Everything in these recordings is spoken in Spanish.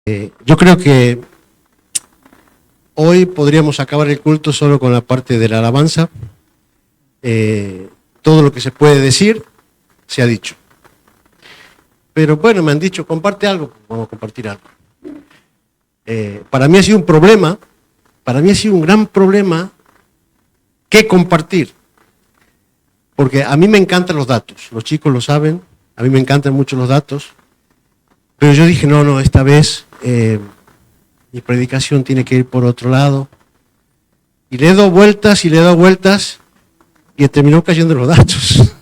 Yo creo que hoy podríamos acabar el culto solo con la parte de la alabanza. Todo lo que se puede decir se ha dicho. Pero bueno, me han dicho, comparte algo, pues vamos a compartir algo. Para mí ha sido un problema, para mí ha sido un gran problema qué compartir. Porque a mí me encantan los datos, los chicos lo saben, a mí me encantan mucho los datos. Pero yo dije, no, esta vez mi predicación tiene que ir por otro lado. Y le he dado vueltas y terminó cayendo en los datos.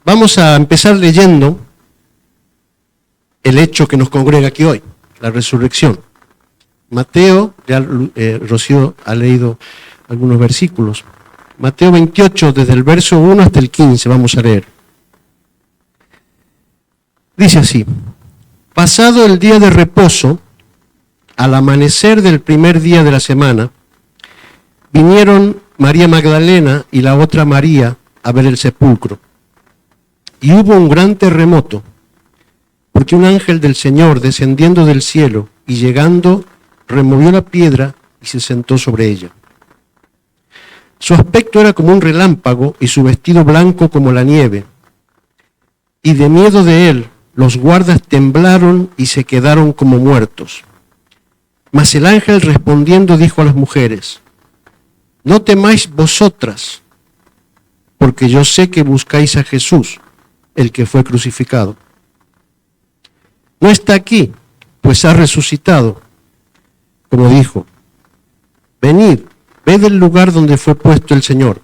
Vamos a empezar leyendo el hecho que nos congrega aquí hoy, la resurrección. Mateo, ya Rocío ha leído algunos versículos. Mateo 28, desde el verso 1 hasta el 15, vamos a leer. Dice así: pasado el día de reposo, al amanecer del primer día de la semana, vinieron María Magdalena y la otra María a ver el sepulcro. Y hubo un gran terremoto, porque un ángel del Señor, descendiendo del cielo y llegando, removió la piedra y se sentó sobre ella. Su aspecto era como un relámpago y su vestido blanco como la nieve. Y de miedo de él, los guardas temblaron y se quedaron como muertos. Mas el ángel respondiendo dijo a las mujeres: no temáis vosotras, porque yo sé que buscáis a Jesús, el que fue crucificado. No está aquí, pues ha resucitado, como dijo. Venid, ved el lugar donde fue puesto el Señor.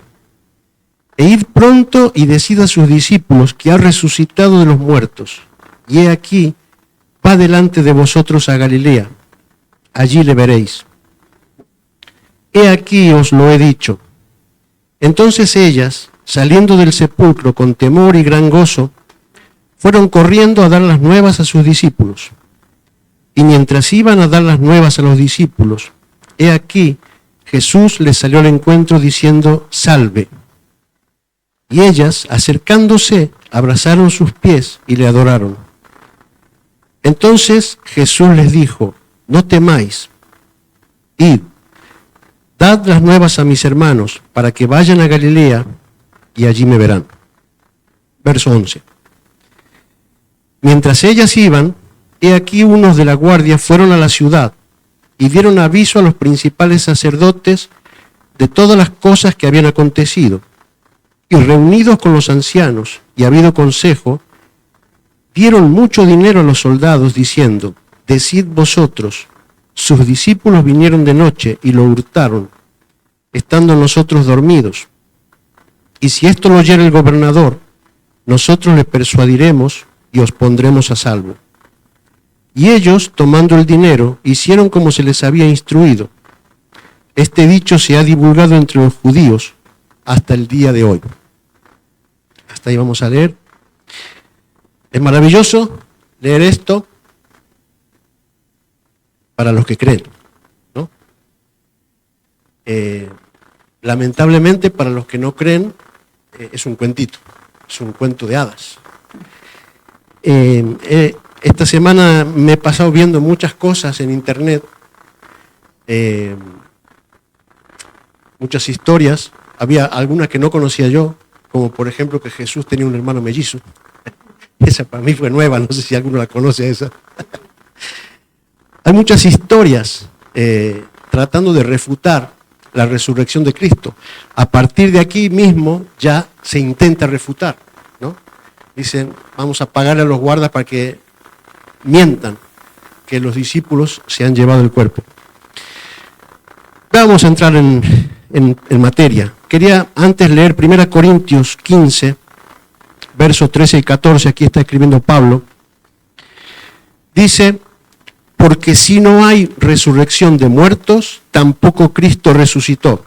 E id pronto y decid a sus discípulos que ha resucitado de los muertos. Y he aquí, va delante de vosotros a Galilea. Allí le veréis. He aquí os lo he dicho. Entonces ellas, saliendo del sepulcro con temor y gran gozo, fueron corriendo a dar las nuevas a sus discípulos. Y mientras iban a dar las nuevas a los discípulos, he aquí, Jesús les salió al encuentro diciendo: salve. Y ellas, acercándose, abrazaron sus pies y le adoraron. Entonces Jesús les dijo: no temáis, id, dad las nuevas a mis hermanos, para que vayan a Galilea, y allí me verán. Verso 11. Mientras ellas iban, he aquí unos de la guardia fueron a la ciudad, y dieron aviso a los principales sacerdotes de todas las cosas que habían acontecido. Y reunidos con los ancianos, y habido consejo, dieron mucho dinero a los soldados, diciendo: decid vosotros, sus discípulos vinieron de noche y lo hurtaron, estando nosotros dormidos. Y si esto lo oyere el gobernador, nosotros le persuadiremos y os pondremos a salvo. Y ellos, tomando el dinero, hicieron como se les había instruido. Este dicho se ha divulgado entre los judíos hasta el día de hoy. Hasta ahí vamos a leer. Es maravilloso leer esto para los que creen, ¿no? Lamentablemente, para los que no creen, es un cuentito, es un cuento de hadas. Esta semana me he pasado viendo muchas cosas en internet, muchas historias. Había algunas que no conocía yo, como por ejemplo que Jesús tenía un hermano mellizo. Esa para mí fue nueva, no sé si alguno la conoce esa. Hay muchas historias tratando de refutar la resurrección de Cristo. A partir de aquí mismo ya se intenta refutar, ¿no? Dicen, vamos a pagarle a los guardas para que mientan que los discípulos se han llevado el cuerpo. Vamos a entrar en materia. Quería antes leer 1 Corintios 15, versos 13 y 14, aquí está escribiendo Pablo. Dice: porque si no hay resurrección de muertos, tampoco Cristo resucitó.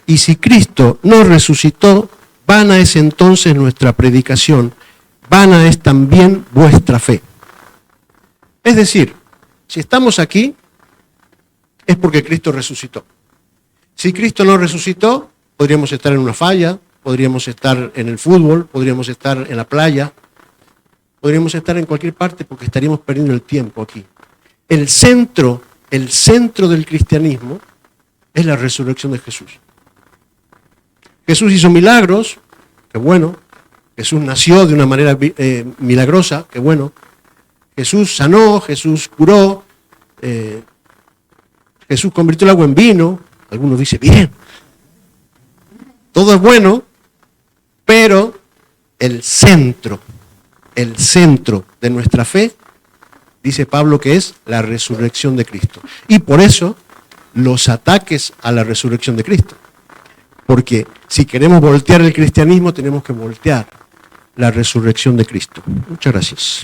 Y si Cristo no resucitó, vana es entonces nuestra predicación, vana es también vuestra fe. Es decir, si estamos aquí, es porque Cristo resucitó. Si Cristo no resucitó, podríamos estar en una falla, podríamos estar en el fútbol, podríamos estar en la playa, podríamos estar en cualquier parte porque estaríamos perdiendo el tiempo aquí. El centro del cristianismo es la resurrección de Jesús. Jesús hizo milagros, qué bueno. Jesús nació de una manera milagrosa, qué bueno. Jesús sanó, Jesús curó, Jesús convirtió el agua en vino. Algunos dicen, bien, todo es bueno, pero el centro de nuestra fe, dice Pablo, que es la resurrección de Cristo. Y por eso los ataques a la resurrección de Cristo. Porque si queremos voltear el cristianismo, tenemos que voltear la resurrección de Cristo. Muchas gracias.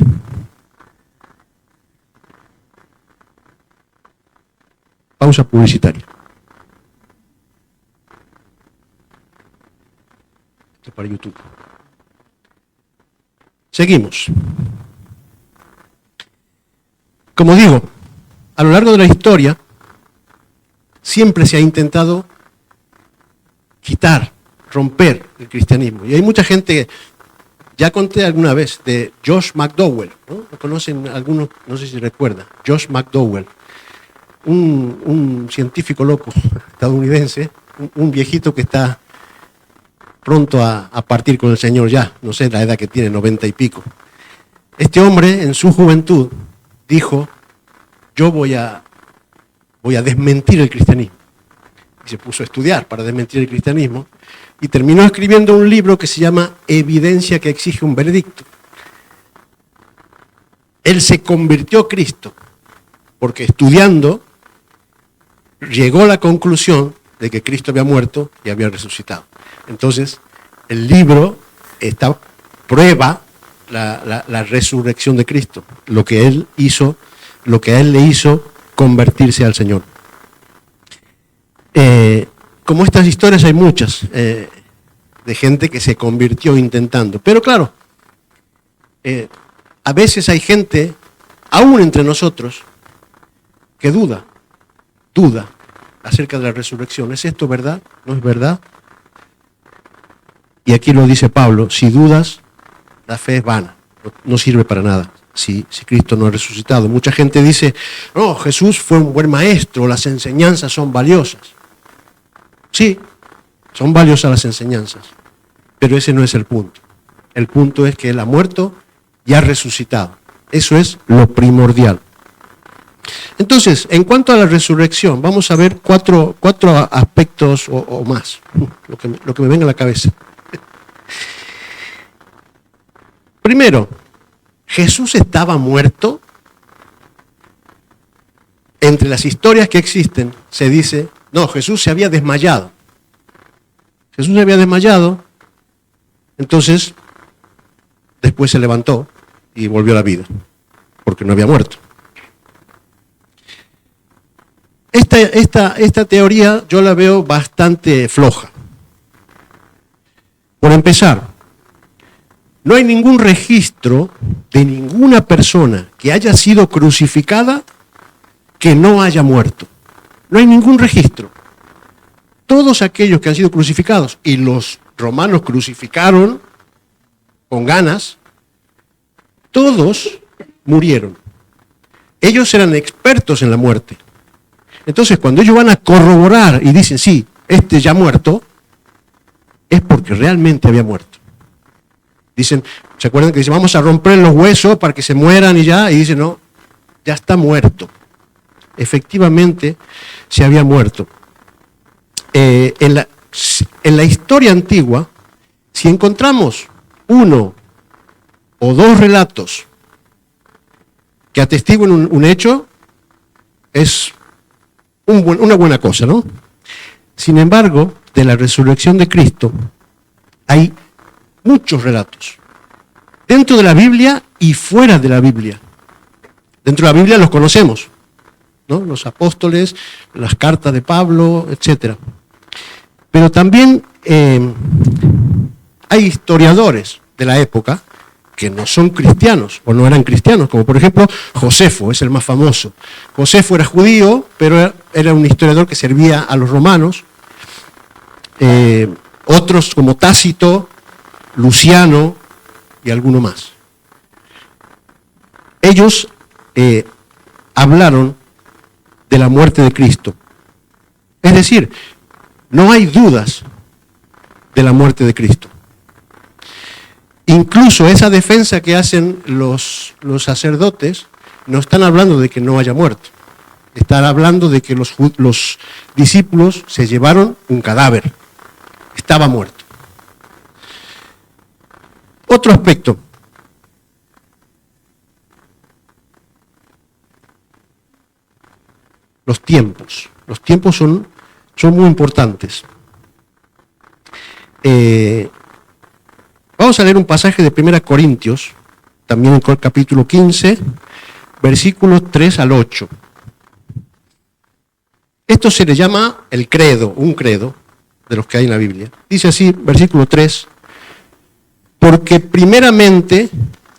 Pausa publicitaria. Esto es para YouTube. Seguimos. Como digo, a lo largo de la historia, siempre se ha intentado quitar, romper el cristianismo. Y hay mucha gente, ya conté alguna vez, de Josh McDowell, ¿no? Lo conocen algunos, no sé si recuerdan, Josh McDowell, un científico loco estadounidense, un viejito que está pronto a partir con el Señor ya, no sé la edad que tiene, 90 y pico. Este hombre en su juventud dijo, yo voy a desmentir el cristianismo. Y se puso a estudiar para desmentir el cristianismo y terminó escribiendo un libro que se llama Evidencia que exige un veredicto. Él se convirtió a Cristo porque estudiando llegó a la conclusión de que Cristo había muerto y había resucitado. Entonces, el libro prueba la resurrección de Cristo, lo que él hizo, lo que a él le hizo convertirse al Señor. Como estas historias hay muchas, de gente que se convirtió intentando. Pero claro, a veces hay gente, aún entre nosotros, que duda acerca de la resurrección. ¿Es esto verdad? ¿No es verdad? Y aquí lo dice Pablo, si dudas, la fe es vana, no sirve para nada si Cristo no ha resucitado. Mucha gente dice, no, Jesús fue un buen maestro, las enseñanzas son valiosas. Sí, son valiosas las enseñanzas, pero ese no es el punto. El punto es que Él ha muerto y ha resucitado. Eso es lo primordial. Entonces, en cuanto a la resurrección, vamos a ver cuatro aspectos o más, lo que me venga a la cabeza. Primero, ¿Jesús estaba muerto? Entre las historias que existen se dice, no, Jesús se había desmayado. Jesús se había desmayado, entonces después se levantó y volvió a la vida, porque no había muerto. Esta teoría yo la veo bastante floja. Por empezar, no hay ningún registro de ninguna persona que haya sido crucificada que no haya muerto. No hay ningún registro. Todos aquellos que han sido crucificados, y los romanos crucificaron con ganas, todos murieron. Ellos eran expertos en la muerte. Entonces, cuando ellos van a corroborar y dicen, sí, este ya muerto, es porque realmente había muerto. Dicen, ¿se acuerdan que dicen, vamos a romper los huesos para que se mueran y ya? Y dicen, no, ya está muerto. Efectivamente, se había muerto. En la historia antigua, si encontramos uno o dos relatos que atestiguan un hecho, es una buena cosa, ¿no? Sin embargo, de la resurrección de Cristo hay muchos relatos, dentro de la Biblia y fuera de la Biblia. Dentro de la Biblia los conocemos, ¿no? Los apóstoles, las cartas de Pablo, etc. Pero también hay historiadores de la época que no son cristianos o no eran cristianos, como por ejemplo Josefo, es el más famoso. Josefo era judío, pero era un historiador que servía a los romanos. Otros como Tácito, Luciano y alguno más. ellos hablaron de la muerte de Cristo. Es decir, no hay dudas de la muerte de Cristo. Incluso esa defensa que hacen los sacerdotes no están hablando de que no haya muerto. Están hablando de que los discípulos se llevaron un cadáver. Estaba muerto. Otro aspecto. Los tiempos. Los tiempos son muy importantes. Vamos a leer un pasaje de 1 Corintios, también en el capítulo 15, versículos 3 al 8. Esto se le llama el credo, un credo de los que hay en la Biblia. Dice así, versículo 3, porque primeramente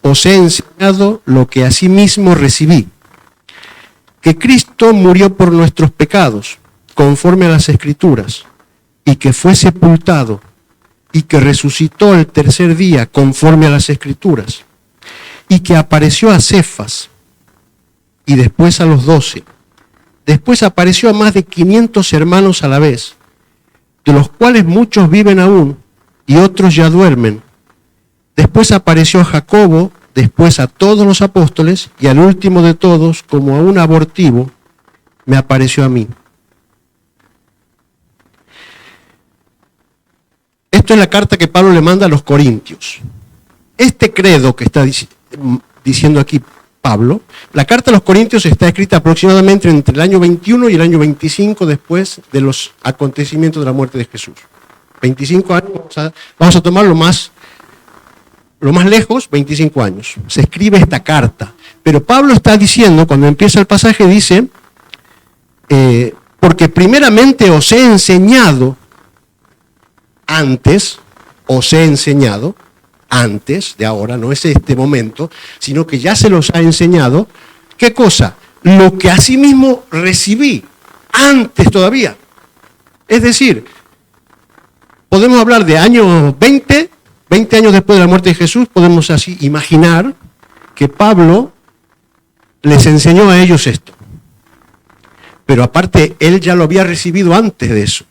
os he enseñado lo que asimismo recibí, que Cristo murió por nuestros pecados, conforme a las Escrituras, y que fue sepultado, y que resucitó el tercer día, conforme a las Escrituras, y que apareció a Cefas, y después a los 12. Después apareció a más de 500 hermanos a la vez, de los cuales muchos viven aún, y otros ya duermen. Después apareció a Jacobo, después a todos los apóstoles, y al último de todos, como a un abortivo, me apareció a mí. Esto es la carta que Pablo le manda a los corintios. Este credo que está diciendo aquí Pablo, la carta a los corintios está escrita aproximadamente entre el año 21 y el año 25 después de los acontecimientos de la muerte de Jesús. 25 años, vamos a tomar lo más lejos, 25 años. Se escribe esta carta. Pero Pablo está diciendo, cuando empieza el pasaje, dice, porque primeramente os he enseñado antes de ahora, no es este momento, sino que ya se los ha enseñado, ¿qué cosa? Lo que asimismo recibí, antes todavía. Es decir, podemos hablar de años 20 años después de la muerte de Jesús, podemos así imaginar que Pablo les enseñó a ellos esto. Pero aparte, él ya lo había recibido antes de eso.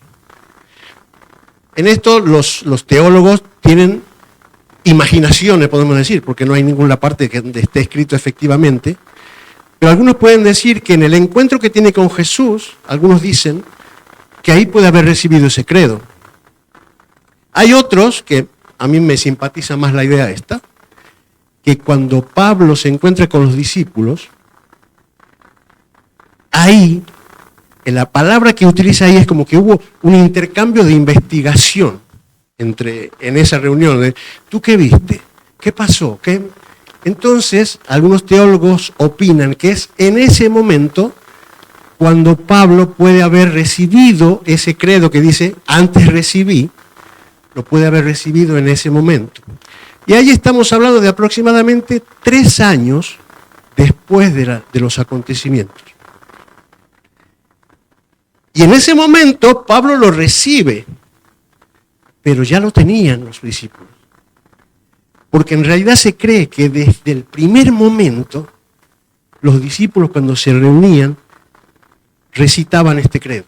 En esto los teólogos tienen imaginaciones, podemos decir, porque no hay ninguna parte que esté escrito efectivamente, pero algunos pueden decir que en el encuentro que tiene con Jesús, algunos dicen que ahí puede haber recibido ese credo. Hay otros, que a mí me simpatiza más la idea esta, que cuando Pablo se encuentra con los discípulos, ahí, en la palabra que utiliza ahí es como que hubo un intercambio de investigación en esa reunión. De, ¿tú qué viste? ¿Qué pasó? Entonces, algunos teólogos opinan que es en ese momento cuando Pablo puede haber recibido ese credo que dice, antes recibí, lo puede haber recibido en ese momento. Y ahí estamos hablando de aproximadamente 3 años después de los acontecimientos. Y en ese momento Pablo lo recibe, pero ya lo tenían los discípulos. Porque en realidad se cree que desde el primer momento los discípulos cuando se reunían recitaban este credo.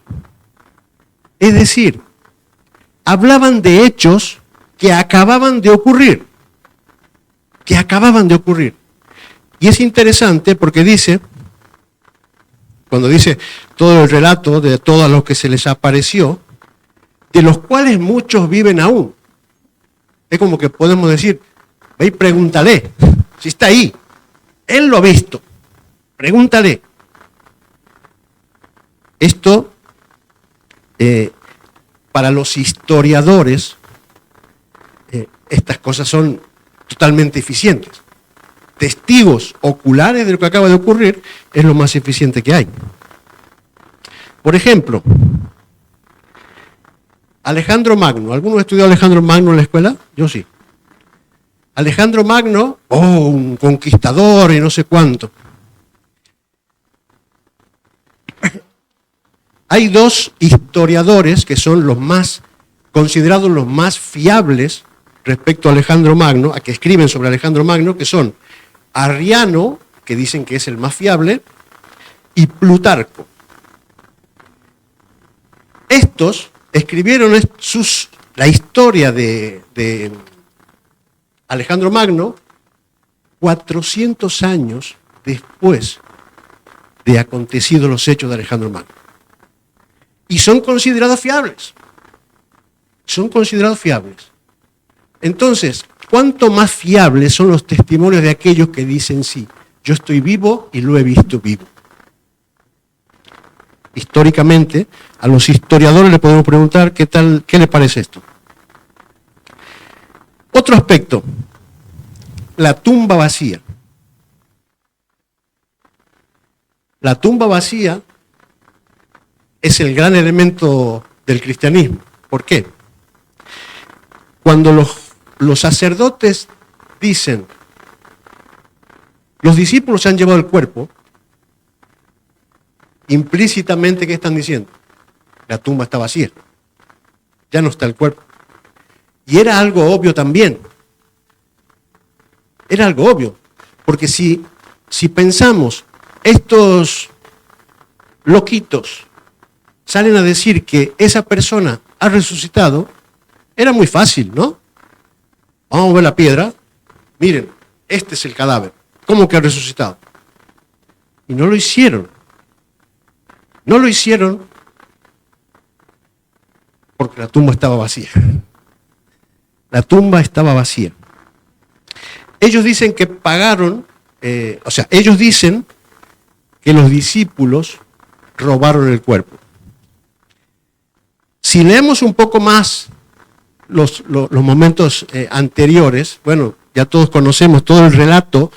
Es decir, hablaban de hechos que acababan de ocurrir. Y es interesante porque dice, cuando dice todo el relato de todos los que se les apareció, de los cuales muchos viven aún. Es como que podemos decir, ve y pregúntale, si está ahí, él lo ha visto, pregúntale. Esto, para los historiadores, estas cosas son totalmente eficientes. Testigos oculares de lo que acaba de ocurrir es lo más eficiente que hay. Por ejemplo, Alejandro Magno. ¿Alguno estudió a Alejandro Magno en la escuela? Yo sí. Alejandro Magno, un conquistador y no sé cuánto. Hay 2 historiadores que son considerados los más fiables respecto a Alejandro Magno, a que escriben sobre Alejandro Magno, que son Arriano que dicen que es el más fiable, y Plutarco. Estos escribieron la historia de Alejandro Magno 400 años después de acontecidos los hechos de Alejandro Magno. Y son considerados fiables. Son considerados fiables. Entonces, ¿cuánto más fiables son los testimonios de aquellos que dicen sí? Yo estoy vivo y lo he visto vivo. Históricamente, a los historiadores le podemos preguntar qué le parece esto. Otro aspecto, la tumba vacía. La tumba vacía es el gran elemento del cristianismo. ¿Por qué? Cuando los sacerdotes dicen, los discípulos se han llevado el cuerpo, implícitamente, ¿qué están diciendo? La tumba está vacía. Ya no está el cuerpo. Y era algo obvio también. Era algo obvio. Porque si pensamos, estos loquitos salen a decir que esa persona ha resucitado, era muy fácil, ¿no? Vamos a ver la piedra. Miren, este es el cadáver. ¿Cómo que ha resucitado? Y no lo hicieron. No lo hicieron porque la tumba estaba vacía. La tumba estaba vacía. Ellos dicen que pagaron, ellos dicen que los discípulos robaron el cuerpo. Si leemos un poco más los momentos anteriores, bueno, ya todos conocemos todo el relato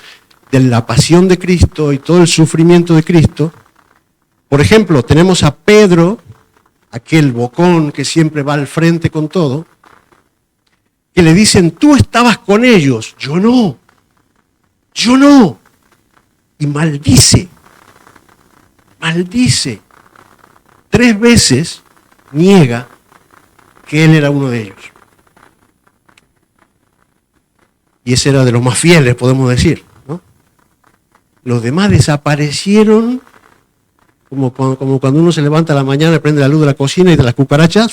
de la pasión de Cristo y todo el sufrimiento de Cristo. Por ejemplo, tenemos a Pedro, aquel bocón que siempre va al frente con todo, que le dicen, tú estabas con ellos. Yo no. Y maldice. 3 veces niega que él era uno de ellos. Y ese era de los más fieles, podemos decir, ¿no? Los demás desaparecieron como cuando uno se levanta a la mañana y prende la luz de la cocina y de las cucarachas.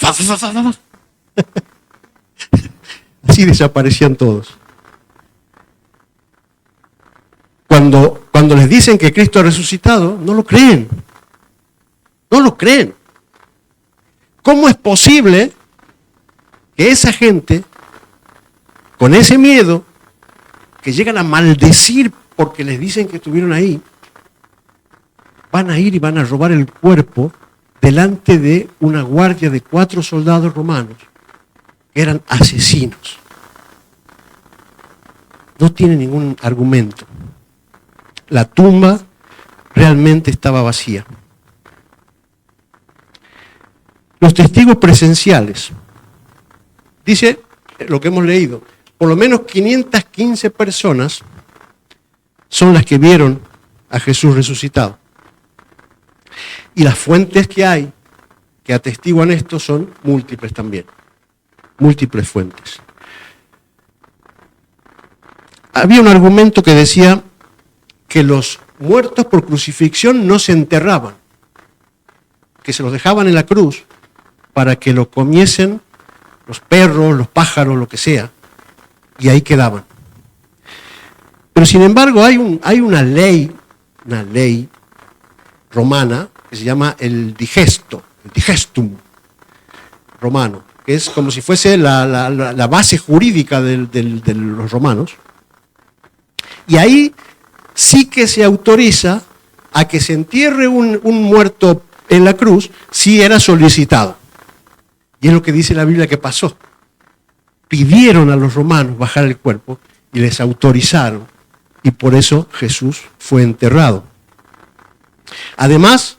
Así desaparecían todos. Cuando les dicen que Cristo ha resucitado, no lo creen. No lo creen. ¿Cómo es posible que esa gente, con ese miedo, que llegan a maldecir porque les dicen que estuvieron ahí, van a ir y van a robar el cuerpo delante de una guardia de 4 soldados romanos que eran asesinos? No tiene ningún argumento. La tumba realmente estaba vacía. Los testigos presenciales. Dice lo que hemos leído, por lo menos 515 personas son las que vieron a Jesús resucitado. Y las fuentes que hay que atestiguan esto son múltiples también. Múltiples fuentes. Había un argumento que decía que los muertos por crucifixión no se enterraban, que se los dejaban en la cruz para que lo comiesen los perros, los pájaros, lo que sea, y ahí quedaban. Pero sin embargo hay una ley romana que se llama el digestum romano, que es como si fuese la base jurídica de los romanos. Y ahí sí que se autoriza a que se entierre un muerto en la cruz si era solicitado. Y es lo que dice la Biblia que pasó. Pidieron a los romanos bajar el cuerpo y les autorizaron. Y por eso Jesús fue enterrado. Además,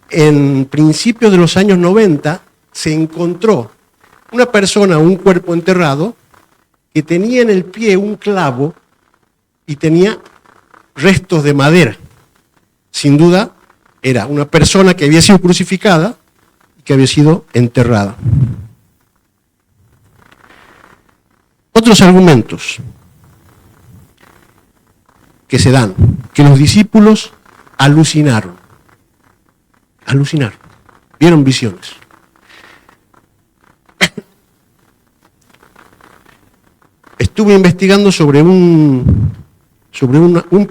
en principios de los años 90 se encontró una persona, un cuerpo enterrado, que tenía en el pie un clavo y tenía restos de madera. Sin duda, era una persona que había sido crucificada y que había sido enterrada. Otros argumentos. que se dan, que los discípulos alucinaron. Alucinaron, vieron visiones. Estuve investigando sobre un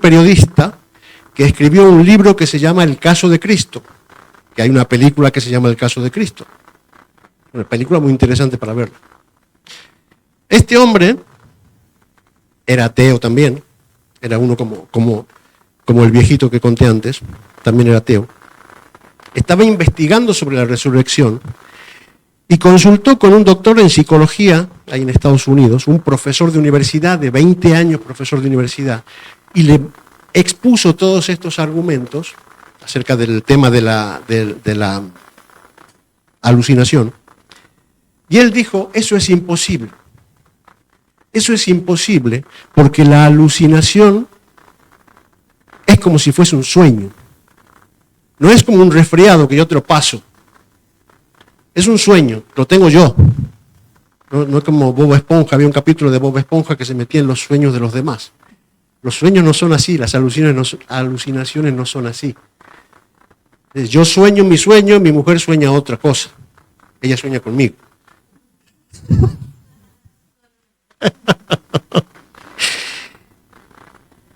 periodista que escribió un libro que se llama El caso de Cristo, que hay una película que se llama El caso de Cristo. Una película muy interesante para verla. Este hombre era ateo también, era uno como el viejito que conté antes, también era ateo. Estaba investigando sobre la resurrección y consultó con un doctor en psicología, ahí en Estados Unidos, un profesor de universidad, de 20 años profesor de universidad, y le expuso todos estos argumentos acerca del tema de la alucinación. Y él dijo, eso es imposible. Eso es imposible porque la alucinación es como si fuese un sueño. No es como un resfriado que yo te lo paso. Es un sueño, lo tengo yo. No es como Bob Esponja, había un capítulo de Bob Esponja que se metía en los sueños de los demás. Los sueños no son así, las alucinaciones no son así. Yo sueño mi sueño, mi mujer sueña otra cosa. Ella sueña conmigo.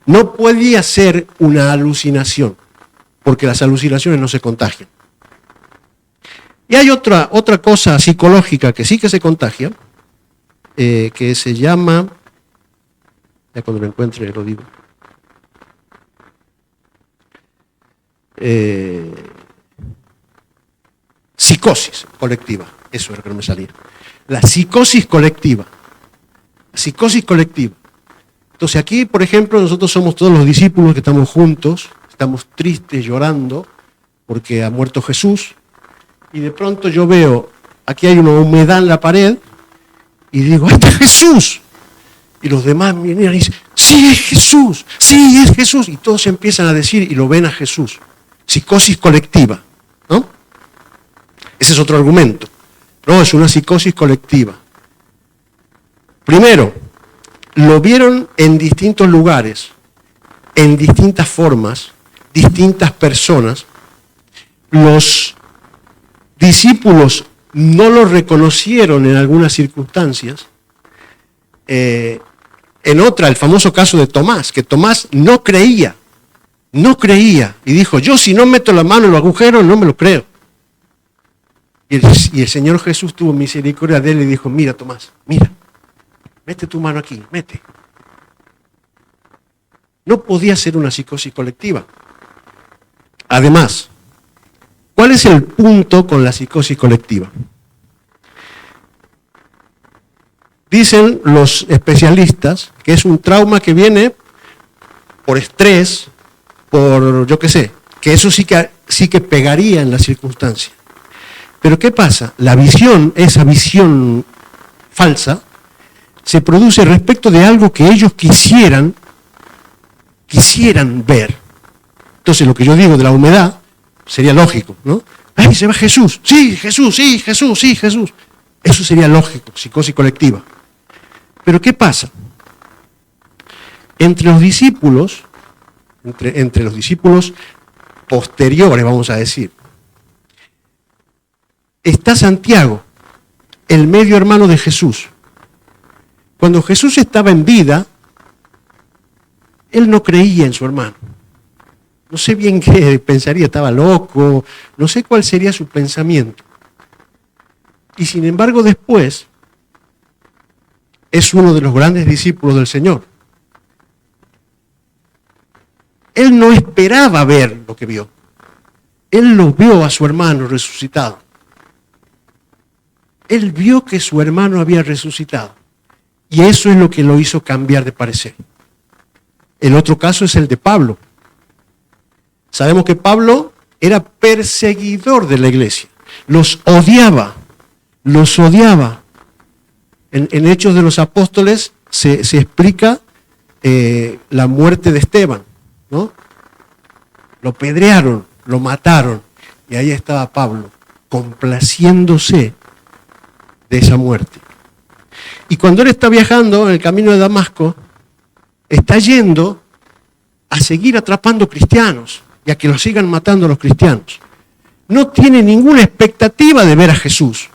No podía ser una alucinación, porque las alucinaciones no se contagian. Y hay otra cosa psicológica que sí que se contagia, que se llama, ya cuando lo encuentre lo digo, psicosis colectiva, eso era lo que no me salía. La psicosis colectiva. La psicosis colectiva. Entonces aquí, por ejemplo, nosotros somos todos los discípulos que estamos juntos, estamos tristes, llorando, porque ha muerto Jesús, y de pronto yo veo, aquí hay una humedad en la pared, y digo, ¡ahí está Jesús! Y los demás miran y dicen, ¡sí, es Jesús! ¡Sí, es Jesús! Y todos empiezan a decir y lo ven a Jesús. Psicosis colectiva, ¿no? Ese es otro argumento. No, es una psicosis colectiva. Primero, lo vieron en distintos lugares, en distintas formas, distintas personas. Los discípulos no lo reconocieron en algunas circunstancias. En otra, el famoso caso de Tomás, que Tomás no creía y dijo, yo si no meto la mano en los agujeros no me lo creo. Y el Señor Jesús tuvo misericordia de él y dijo, mira Tomás, mira, mete tu mano aquí, mete. No podía ser una psicosis colectiva. Además, ¿cuál es el punto con la psicosis colectiva? Dicen los especialistas que es un trauma que viene por estrés, por yo qué sé, que eso sí que pegaría en la circunstancia. Pero ¿qué pasa? La visión, esa visión falsa, se produce respecto de algo que ellos quisieran ver. Entonces lo que yo digo de la humedad sería lógico, ¿no? ¡Ay, se va Jesús! ¡Sí, Jesús! ¡Sí, Jesús! ¡Sí, Jesús! Eso sería lógico, psicosis colectiva. Pero ¿qué pasa? Entre los discípulos, entre los discípulos posteriores, vamos a decir, está Santiago, el medio hermano de Jesús. Cuando Jesús estaba en vida, él no creía en su hermano. No sé bien qué pensaría, estaba loco, no sé cuál sería su pensamiento. Y sin embargo después es uno de los grandes discípulos del Señor. Él no esperaba ver lo que vio. Él lo vio a su hermano resucitado. Él vio que su hermano había resucitado. Y eso es lo que lo hizo cambiar de parecer. El otro caso es el de Pablo. Sabemos que Pablo era perseguidor de la iglesia. Los odiaba. En Hechos de los Apóstoles se explica la muerte de Esteban, ¿no? Lo pedrearon, lo mataron. Y ahí estaba Pablo, complaciéndose de esa muerte. Y cuando él está viajando en el camino de Damasco, está yendo a seguir atrapando cristianos y a que los sigan matando a los cristianos. No tiene ninguna expectativa de ver a Jesús.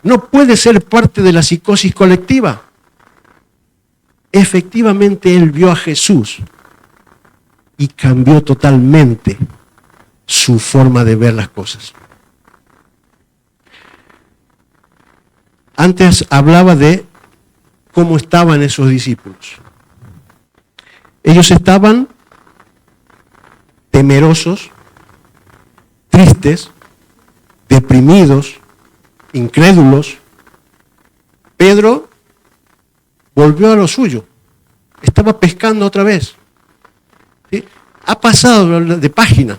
No puede ser parte de la psicosis colectiva. Efectivamente, él vio a Jesús y cambió totalmente su forma de ver las cosas. Antes hablaba de cómo estaban esos discípulos. Ellos estaban temerosos, tristes, deprimidos, incrédulos. Pedro volvió a lo suyo, estaba pescando otra vez. ¿Sí? Ha pasado de página.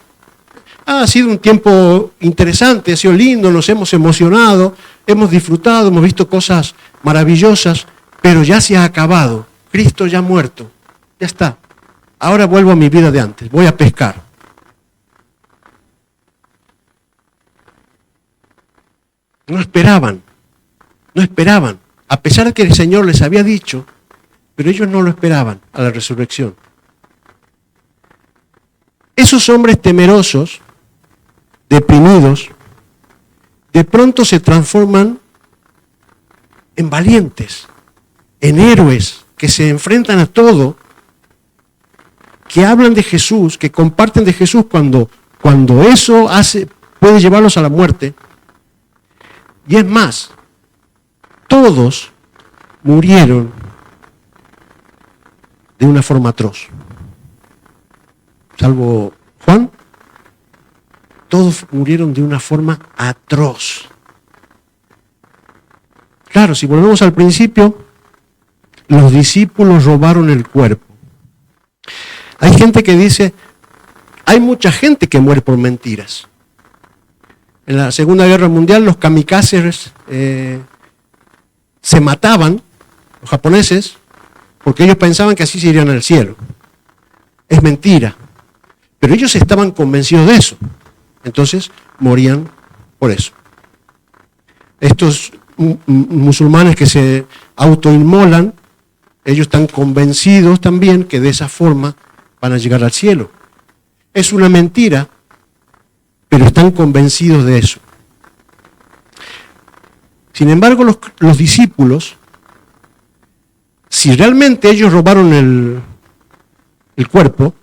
Ha sido un tiempo interesante, ha sido lindo, nos hemos emocionado, hemos disfrutado, hemos visto cosas maravillosas, pero ya se ha acabado. Cristo ya ha muerto, ya está. Ahora vuelvo a mi vida de antes, voy a pescar. No esperaban, a pesar de que el Señor les había dicho, pero ellos no lo esperaban a la resurrección. Esos hombres temerosos, deprimidos, de pronto se transforman en valientes, en héroes que se enfrentan a todo, que hablan de Jesús, que comparten de Jesús cuando eso puede llevarlos a la muerte. Y es más, todos murieron de una forma atroz. Salvo Juan, todos murieron de una forma atroz. Claro, si volvemos al principio, los discípulos robaron el cuerpo. Hay gente que dice, hay mucha gente que muere por mentiras. En la Segunda Guerra Mundial los kamikazes se mataban, los japoneses, porque ellos pensaban que así se irían al cielo. Es mentira. Pero ellos estaban convencidos de eso. Entonces morían por eso. Estos musulmanes que se autoinmolan, ellos están convencidos también que de esa forma van a llegar al cielo. Es una mentira, pero están convencidos de eso. Sin embargo, los discípulos, si realmente ellos robaron el cuerpo,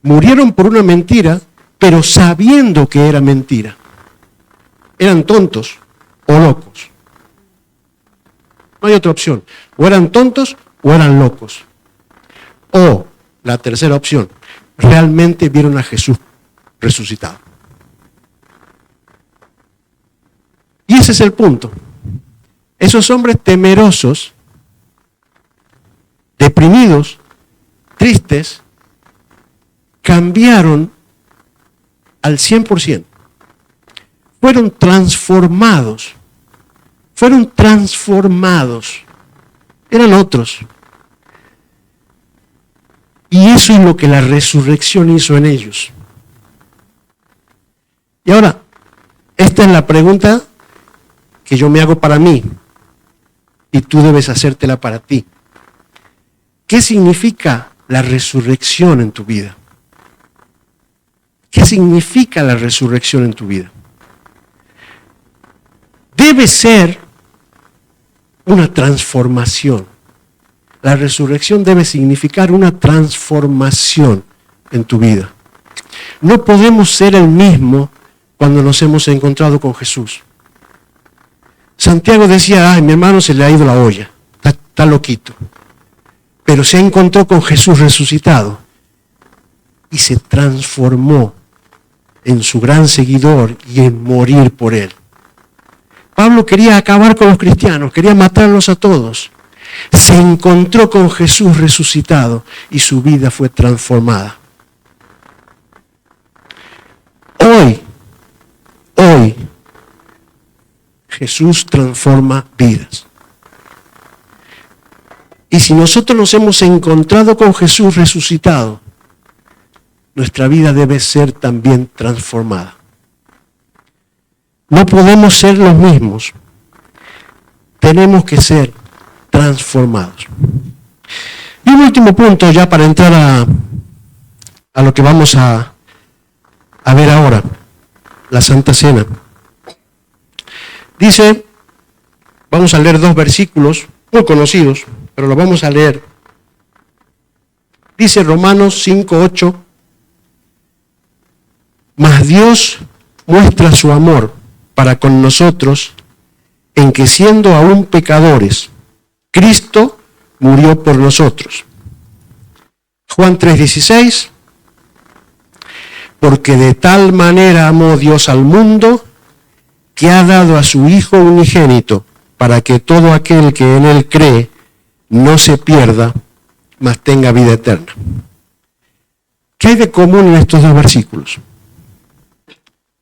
murieron por una mentira, pero sabiendo que era mentira. Eran tontos o locos. No hay otra opción. O eran tontos o eran locos. O, la tercera opción, realmente vieron a Jesús resucitado. Y ese es el punto. Esos hombres temerosos, deprimidos, tristes, cambiaron al 100%. Fueron transformados. Eran otros. Y eso es lo que la resurrección hizo en ellos. Y ahora, esta es la pregunta que yo me hago para mí, y tú debes hacértela para ti. ¿Qué significa la resurrección en tu vida? ¿Qué significa la resurrección en tu vida? Debe ser una transformación. La resurrección debe significar una transformación en tu vida. No podemos ser el mismo cuando nos hemos encontrado con Jesús. Santiago decía, ay, mi hermano se le ha ido la olla, está loquito. Pero se encontró con Jesús resucitado y se transformó en su gran seguidor y en morir por él. Pablo quería acabar con los cristianos, quería matarlos a todos. Se encontró con Jesús resucitado y su vida fue transformada. Hoy, Jesús transforma vidas. Y si nosotros nos hemos encontrado con Jesús resucitado, nuestra vida debe ser también transformada. No podemos ser los mismos. Tenemos que ser transformados. Y un último punto ya para entrar a lo que vamos a ver ahora, la Santa Cena. Dice, vamos a leer dos versículos muy conocidos, pero los vamos a leer. Dice Romanos 5:8, mas Dios muestra su amor para con nosotros en que siendo aún pecadores, Cristo murió por nosotros. Juan 3:16, porque de tal manera amó Dios al mundo que ha dado a su Hijo unigénito para que todo aquel que en Él cree no se pierda, mas tenga vida eterna. ¿Qué hay de común en estos dos versículos?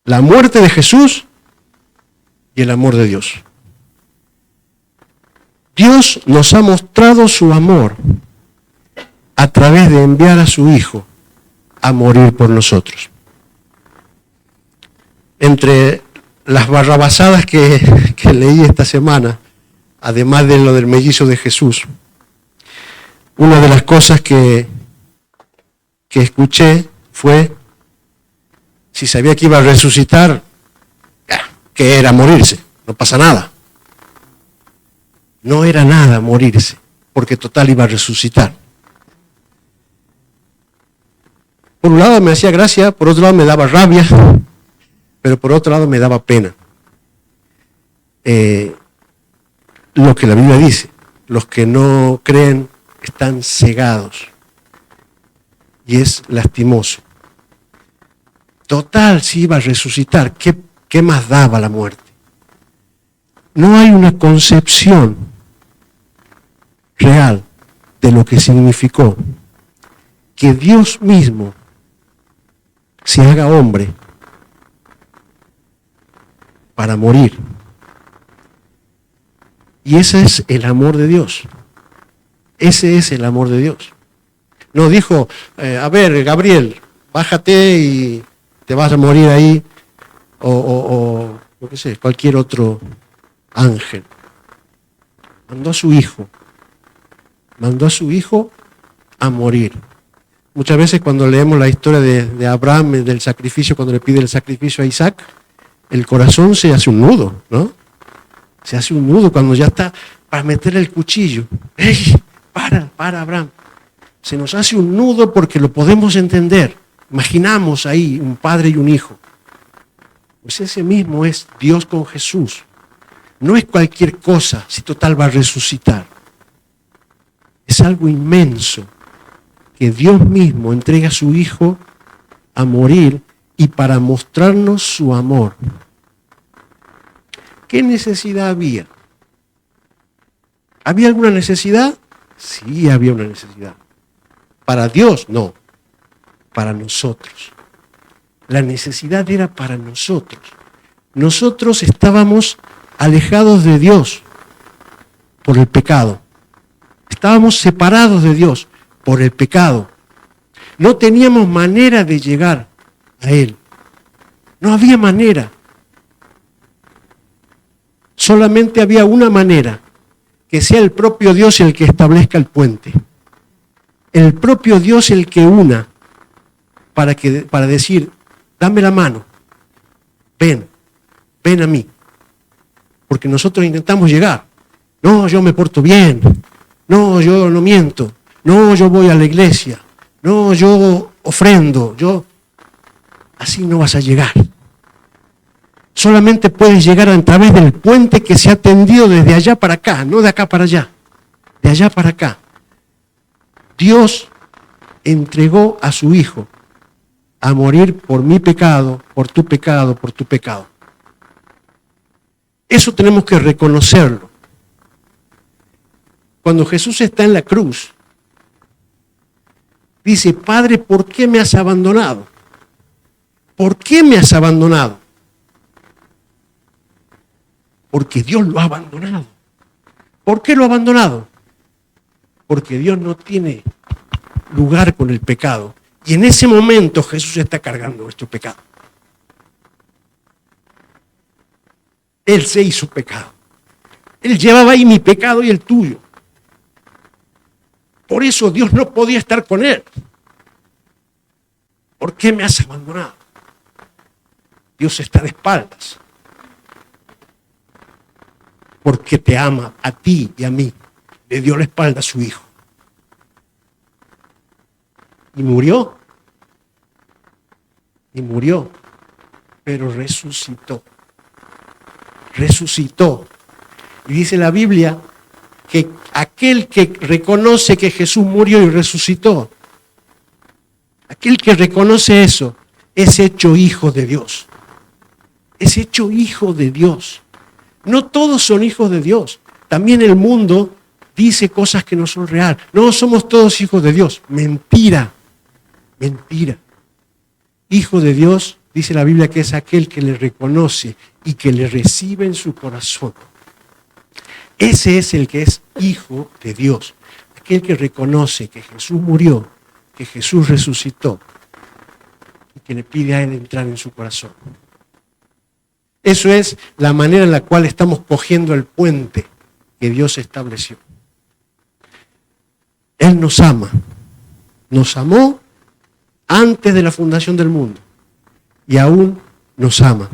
La muerte de Jesús y el amor de Dios. Dios nos ha mostrado su amor a través de enviar a su Hijo a morir por nosotros. Entre las barrabasadas que leí esta semana, además de lo del mellizo de Jesús, una de las cosas que escuché fue, si sabía que iba a resucitar, que era morirse, no pasa nada. No era nada morirse, porque total iba a resucitar. Por un lado me hacía gracia, por otro lado me daba rabia, pero por otro lado me daba pena. Lo que la Biblia dice, los que no creen están cegados. Y es lastimoso. Total, si iba a resucitar, ¿qué más daba la muerte? No hay una concepción real de lo que significó que Dios mismo se haga hombre para morir. Y ese es el amor de Dios. Ese es el amor de Dios. No dijo, a ver, Gabriel, bájate y te vas a morir ahí, o yo qué sé, cualquier otro ángel. Mandó a su hijo a morir. Muchas veces cuando leemos la historia de Abraham, del sacrificio, cuando le pide el sacrificio a Isaac, el corazón se hace un nudo, ¿no? Se hace un nudo cuando ya está para meter el cuchillo. ¡Ey! Para, Abraham. Se nos hace un nudo porque lo podemos entender. Imaginamos ahí un padre y un hijo. Pues ese mismo es Dios con Jesús. No es cualquier cosa, si total va a resucitar. Es algo inmenso que Dios mismo entrega a su Hijo a morir y para mostrarnos su amor. ¿Qué necesidad había? ¿Había alguna necesidad? Sí, había una necesidad. Para Dios, no. Para nosotros. La necesidad era para nosotros. Nosotros estábamos alejados de Dios por el pecado. Estábamos separados de Dios por el pecado. No teníamos manera de llegar a Él. No había manera. Solamente había una manera, que sea el propio Dios el que establezca el puente. El propio Dios el que una para decir, dame la mano, ven a mí. Porque nosotros intentamos llegar. No, yo me porto bien. No, yo no miento. No, yo voy a la iglesia. No, yo ofrendo. Así no vas a llegar. Solamente puedes llegar a través del puente que se ha tendido desde allá para acá, no de acá para allá, de allá para acá. Dios entregó a su Hijo a morir por mi pecado, por tu pecado, por tu pecado. Eso tenemos que reconocerlo. Cuando Jesús está en la cruz, dice, Padre, ¿por qué me has abandonado? ¿Por qué me has abandonado? Porque Dios lo ha abandonado. ¿Por qué lo ha abandonado? Porque Dios no tiene lugar con el pecado. Y en ese momento Jesús está cargando nuestro pecado. Él se hizo pecado. Él llevaba ahí mi pecado y el tuyo. Por eso Dios no podía estar con él. ¿Por qué me has abandonado? Dios está de espaldas. Porque te ama a ti y a mí. Le dio la espalda a su Hijo. Y murió. Y murió. Pero resucitó. Resucitó. Y dice la Biblia que aquel que reconoce que Jesús murió y resucitó, aquel que reconoce eso, es hecho hijo de Dios. Es hecho hijo de Dios. No todos son hijos de Dios. También el mundo dice cosas que no son reales. No somos todos hijos de Dios. Mentira. Mentira. Hijo de Dios, dice la Biblia, que es aquel que le reconoce y que le recibe en su corazón. Ese es el que es hijo de Dios. Aquel que reconoce que Jesús murió, que Jesús resucitó y que le pide a Él entrar en su corazón. Eso es la manera en la cual estamos cogiendo el puente que Dios estableció. Él nos ama. Nos amó antes de la fundación del mundo y aún nos ama.